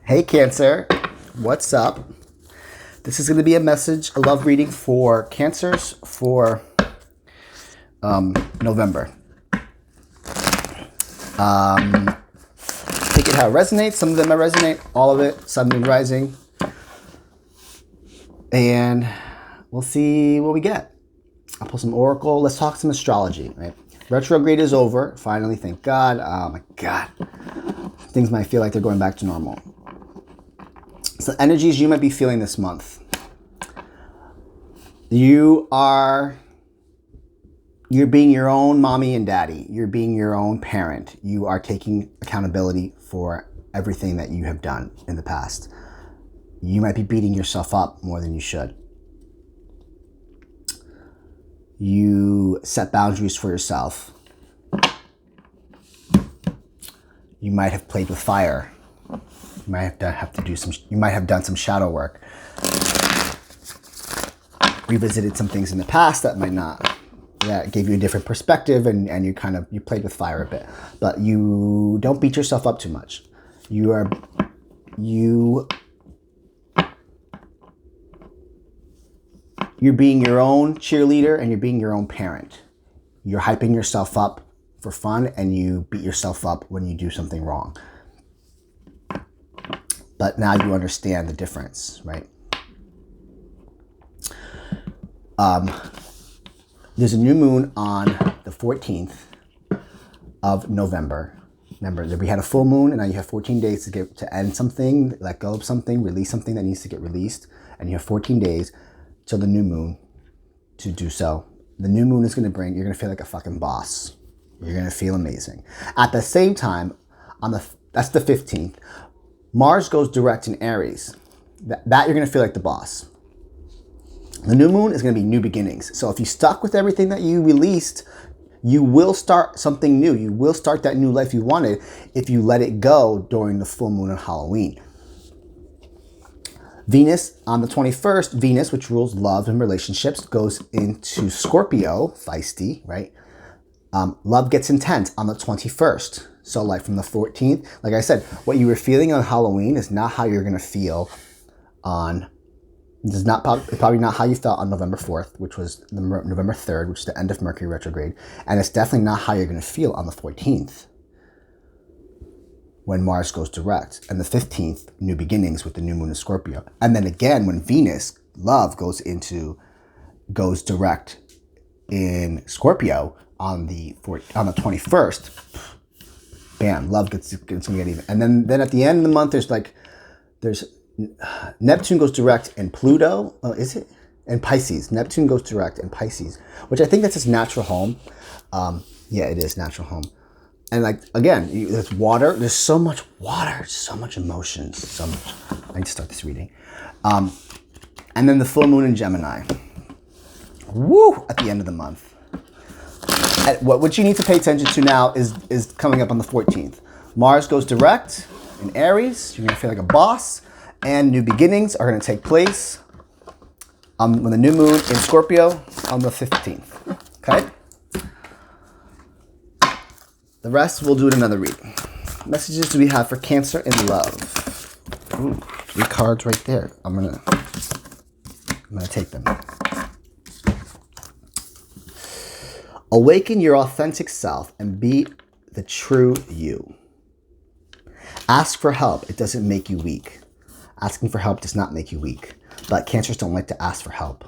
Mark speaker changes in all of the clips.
Speaker 1: Hey Cancer, what's up? This is going to be a love reading for Cancers for November. Take it how it resonates. Some of them I resonate, all of it, Sun, Moon, Rising. And we'll see what we get. I'll pull some Oracle. Let's talk some astrology, right? Retrograde is over, finally, thank God. Oh my God. Things might feel like they're going back to normal. So energies you might be feeling this month. You're being your own mommy and daddy. You're being your own parent. You are taking accountability for everything that you have done in the past. You might be beating yourself up more than you should. You set boundaries for yourself. You might have played with fire. You might have done some shadow work. Revisited some things in the past that gave you a different perspective, and you played with fire a bit. But you don't beat yourself up too much. You're being your own cheerleader and you're being your own parent. You're hyping yourself up for fun and you beat yourself up when you do something wrong. But now you understand the difference, right? There's a new moon on the 14th of November. Remember that we had a full moon and now you have 14 days to end something, let go of something, release something that needs to get released. And you have 14 days till the new moon to do so. The new moon is you're going to feel like a fucking boss. You're going to feel amazing. At the same time, that's the 15th, Mars goes direct in Aries. That you're going to feel like the boss. The new moon is going to be new beginnings. So if you stuck with everything that you released, you will start something new. You will start that new life you wanted if you let it go during the full moon on Halloween. Venus on the 21st, Venus, which rules love and relationships, goes into Scorpio, feisty, right? Love gets intense on the 21st. So like from the 14th, like I said, what you were feeling on Halloween is not how you're going to feel probably not how you felt on November 4th, which was November 3rd, which is the end of Mercury retrograde. And it's definitely not how you're going to feel on the 14th when Mars goes direct. And the 15th, new beginnings with the new moon in Scorpio. And then again, when Venus, love, goes direct in Scorpio on the 21st, bam, love gets to get even. And then at the end of the month, there's Neptune goes direct in Pluto. Oh, is it? And Pisces. Neptune goes direct in Pisces, which I think that's his natural home. Yeah, it is natural home. And there's water. There's so much water, so much emotions, so much. I need to start this reading. And then the full moon in Gemini. Woo! At the end of the month. What you need to pay attention to now is coming up on the 14th. Mars goes direct in Aries. You're going to feel like a boss. And new beginnings are going to take place when the new moon in Scorpio on the 15th. Okay? The rest we'll do in another reading. Messages do we have for Cancer in love? Ooh, 3 cards right there. I'm gonna take them. Awaken your authentic self and be the true you. Ask for help. It doesn't make you weak. Asking for help does not make you weak. But Cancers don't like to ask for help.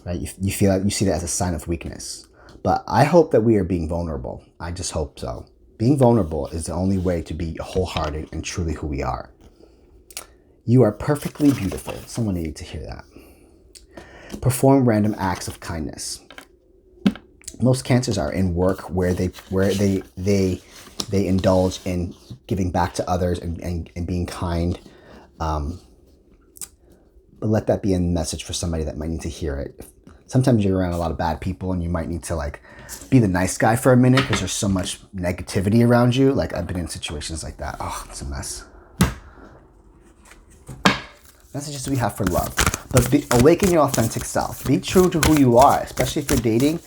Speaker 1: Right? You see that as a sign of weakness. But I hope that we are being vulnerable. I just hope so. Being vulnerable is the only way to be wholehearted and truly who we are. You are perfectly beautiful. Someone needed to hear that. Perform random acts of kindness. Most Cancers are in work where they indulge in giving back to others and being kind. But let that be a message for somebody that might need to hear it. Sometimes you're around a lot of bad people and you might need to be the nice guy for a minute because there's so much negativity around you. I've been in situations like that. Oh, it's a mess. Messages we have for love. But awaken your authentic self. Be true to who you are, especially if you're dating.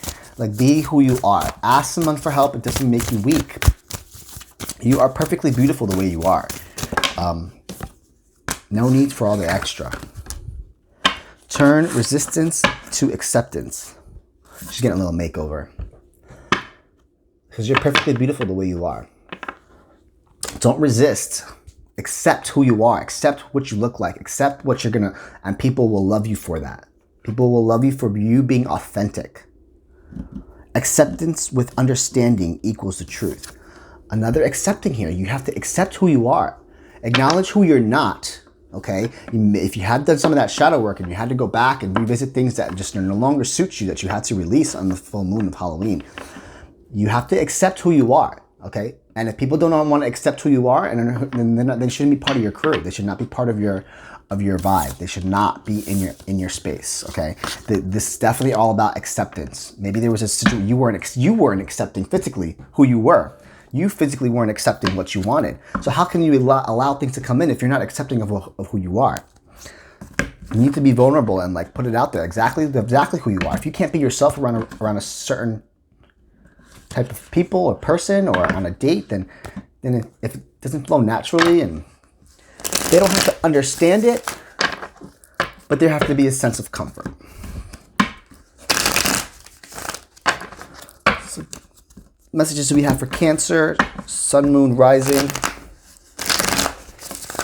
Speaker 1: Be who you are. Ask someone for help. It doesn't make you weak. You are perfectly beautiful the way you are. No need for all the extra. Turn resistance to acceptance. She's getting a little makeover. Because you're perfectly beautiful the way you are. Don't resist. Accept who you are. Accept what you look like. Accept what you're gonna, and people will love you for that. People will love you for you being authentic. Acceptance with understanding equals the truth. Another accepting here. You have to accept who you are. Acknowledge who you're not. Okay? If you had done some of that shadow work and you had to go back and revisit things that just no longer suit you, that you had to release on the full moon of Halloween, you have to accept who you are. Okay? And if people don't want to accept who you are, and they shouldn't be part of your crew. They should not be part of your vibe. They should not be in your space. Okay, this is definitely all about acceptance. Maybe there was a situation you weren't accepting physically who you were. You physically weren't accepting what you wanted. So how can you allow things to come in if you're not accepting of who you are? You need to be vulnerable and like put it out there exactly who you are. If you can't be yourself around a certain type of people or person or on a date, then if it doesn't flow naturally, and they don't have to understand it, but there have to be a sense of comfort. So, messages we have for Cancer, Sun, Moon, Rising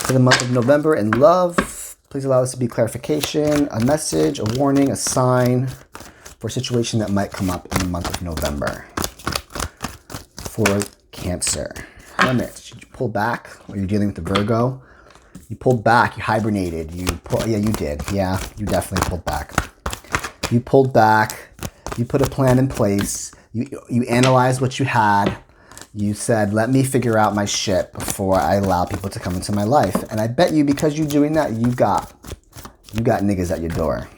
Speaker 1: for the month of November in love. Please allow us to be clarification, a message, a warning, a sign for a situation that might come up in the month of November. For Cancer. Hermit, did you pull back when you're dealing with the Virgo? You pulled back, you hibernated, yeah, you did. Yeah, you definitely pulled back. You pulled back, you put a plan in place, you analyzed what you had, you said, let me figure out my shit before I allow people to come into my life. And I bet you, because you're doing that, you got niggas at your door.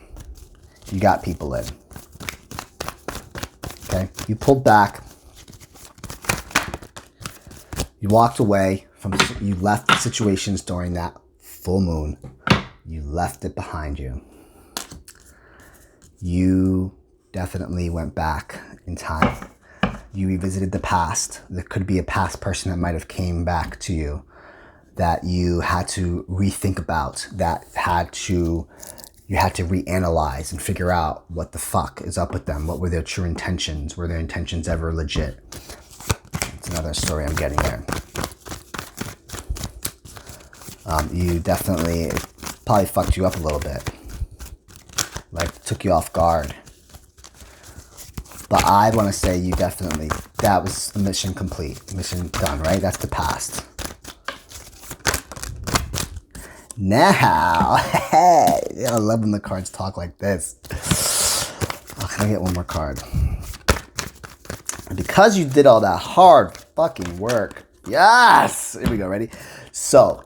Speaker 1: You got people in. Okay? You pulled back. You walked away you left the situations during that full moon. You left it behind you. You definitely went back in time. You revisited the past. There could be a past person that might have came back to you that you had to rethink about, you had to reanalyze and figure out what the fuck is up with them. What were their true intentions? Were their intentions ever legit? It's another story I'm getting here. You definitely, probably fucked you up a little bit. Like, took you off guard. But I want to say you definitely, that was a mission complete. Mission done, right? That's the past. Now, hey, I love when the cards talk like this. Oh, can I get one more card? And because you did all that hard fucking work, yes! Here we go, ready? So,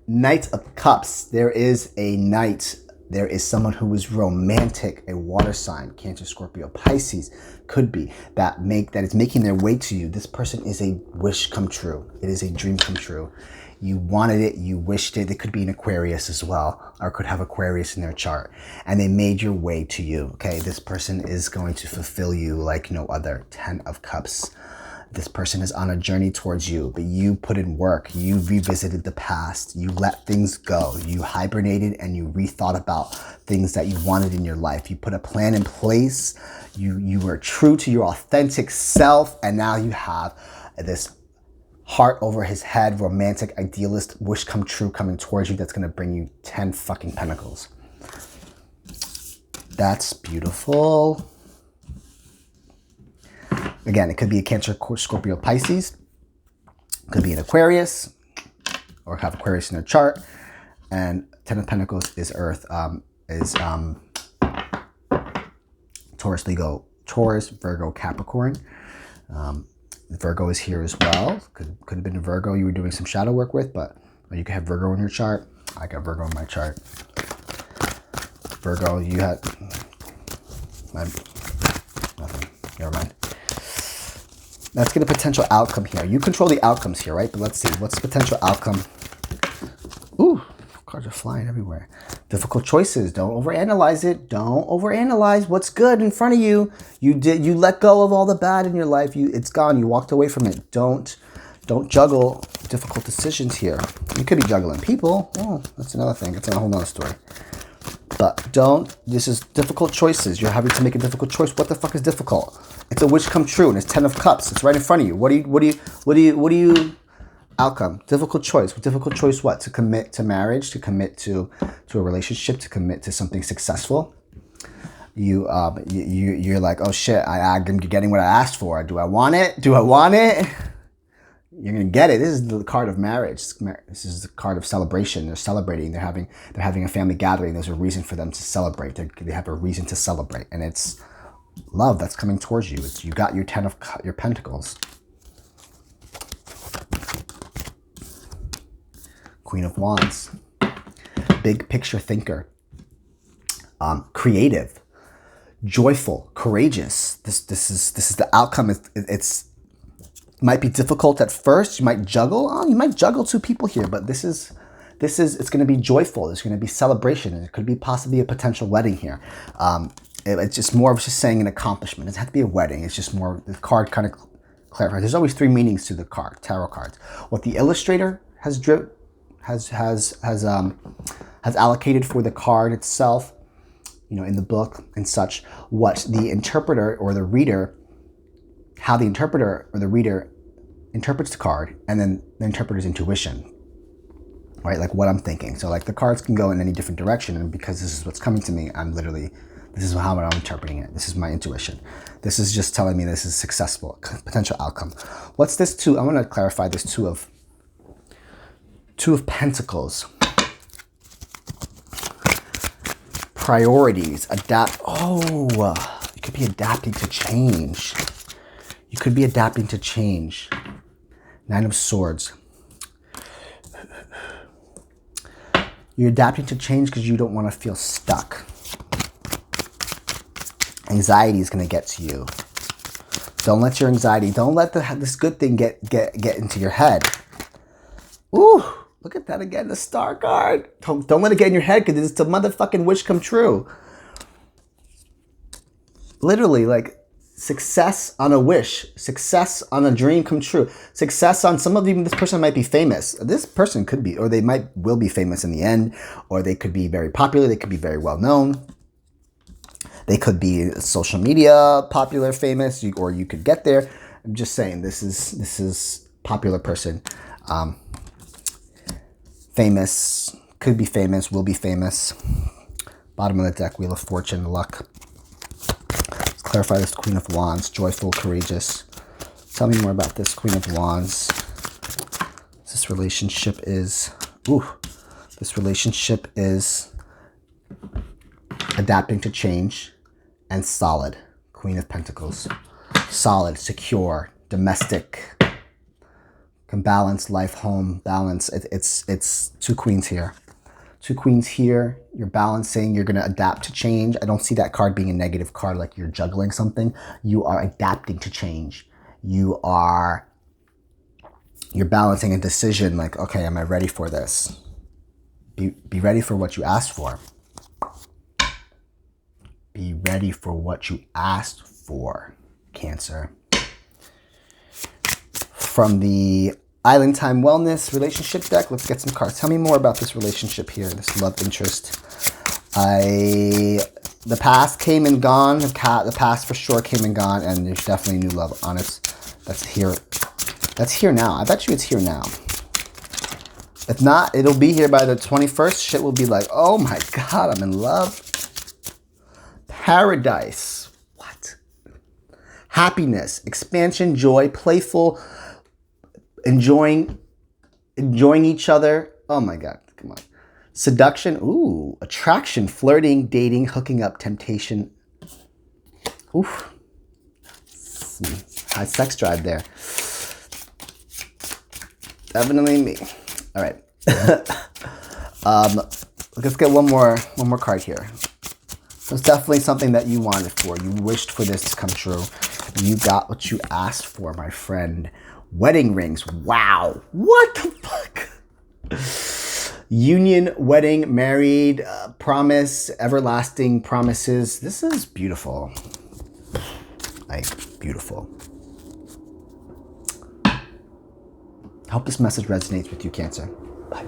Speaker 1: Knight of Cups. There is a knight. There is someone who is romantic, a water sign, Cancer, Scorpio, Pisces, could be, that is making their way to you. This person is a wish come true. It is a dream come true. You wanted it, you wished it. It could be an Aquarius as well, or could have Aquarius in their chart. And they made your way to you, okay? This person is going to fulfill you like no other. 10 of Cups. This person is on a journey towards you, but you put in work. You revisited the past. You let things go. You hibernated and you rethought about things that you wanted in your life. You put a plan in place. You were true to your authentic self, and now you have this heart over his head, romantic, idealist, wish come true coming towards you that's going to bring you 10 fucking pentacles. That's beautiful. Again, it could be a Cancer, Scorpio, Pisces. It could be an Aquarius, or have Aquarius in their chart. And 10 of Pentacles is Earth, Taurus, Virgo, Capricorn. Virgo is here as well. Could have been a Virgo you were doing some shadow work with, but you could have Virgo in your chart. I got Virgo in my chart. Virgo, you had nothing. Never mind. Let's get a potential outcome here. You control the outcomes here, right? But let's see. What's the potential outcome? Ooh, cards are flying everywhere. Difficult choices. Don't overanalyze it. Don't overanalyze what's good in front of you. You let go of all the bad in your life. It's gone. You walked away from it. Don't juggle difficult decisions here. You could be juggling people. Oh, that's another thing. That's a whole nother story. But this is difficult choices. You're having to make a difficult choice. What the fuck is difficult? It's a wish come true, and it's 10 of Cups. It's right in front of you. What do you outcome? Difficult choice. Difficult choice what? To commit to marriage, to commit to a relationship, to commit to something successful. You're like, oh shit, I'm getting what I asked for. Do I want it? Do I want it? You're gonna get it. This is the card of marriage. This is the card of celebration. They're celebrating. They're having a family gathering. There's a reason for them to celebrate. They have a reason to celebrate, and it's love that's coming towards you. You got your your Pentacles. Queen of Wands. Big picture thinker. Creative, joyful, courageous. This is the outcome. It's might be difficult at first. You might juggle. You might juggle two people here, but it's going to be joyful. There's going to be celebration. It could be possibly a potential wedding here. It's just more of just saying an accomplishment. It doesn't have to be a wedding. It's just more, the card kind of clarifies. There's always 3 meanings to the card, tarot cards. What the illustrator has allocated for the card itself, in the book and such, what the interpreter or the reader, how the interpreter or the reader interprets the card, and then the interpreter's intuition, right? Like what I'm thinking. So like the cards can go in any different direction, and because this is what's coming to me, this is how I'm interpreting it. This is my intuition. This is just telling me this is successful, potential outcome. What's this two? I want to clarify this two of Pentacles. Priorities, adapt. Oh, you could be adapting to change. You could be adapting to change. 9 of Swords. You're adapting to change because you don't want to feel stuck. Anxiety is going to get to you. Don't let your anxiety, don't let this good thing get into your head. Ooh, look at that again, the Star card. Don't let it get in your head because it's a motherfucking wish come true. Literally, like, success on a wish, success on a dream come true, success on even this person might be famous. This person could be, or they will be famous in the end, or they could be very popular, they could be very well known. They could be social media popular, famous, or you could get there. I'm just saying this is popular person. Famous, could be famous, will be famous. Bottom of the deck, Wheel of Fortune, luck. Let's clarify this Queen of Wands, joyful, courageous. Tell me more about this Queen of Wands. This relationship is adapting to change and solid. Queen of Pentacles. Solid, secure, domestic. Can balance life, home, balance. It's 2 queens here. 2 queens here. You're balancing. You're going to adapt to change. I don't see that card being a negative card like you're juggling something. You are adapting to change. You're balancing a decision like, okay, am I ready for this? Be ready for what you asked for. Be ready for what you asked for, Cancer. From the Island Time Wellness relationship deck, let's get some cards. Tell me more about this relationship here, this love interest. The past came and gone. The past for sure came and gone, and there's definitely new love on it. That's here. That's here now. I bet you it's here now. If not, it'll be here by the 21st. Shit will be like, oh my God, I'm in love. Paradise. What? Happiness, expansion, joy, playful, enjoying each other. Oh my God, come on. Seduction, ooh, attraction, flirting, dating, hooking up, temptation. Oof. Some high sex drive there. Definitely me. All right. Let's get one more card here. It's definitely something that you wanted for. You wished for this to come true. You got what you asked for, my friend. Wedding rings. Wow. What the fuck? Union, wedding, married, promise, everlasting promises. This is beautiful. Like, beautiful. I hope this message resonates with you, Cancer. Bye.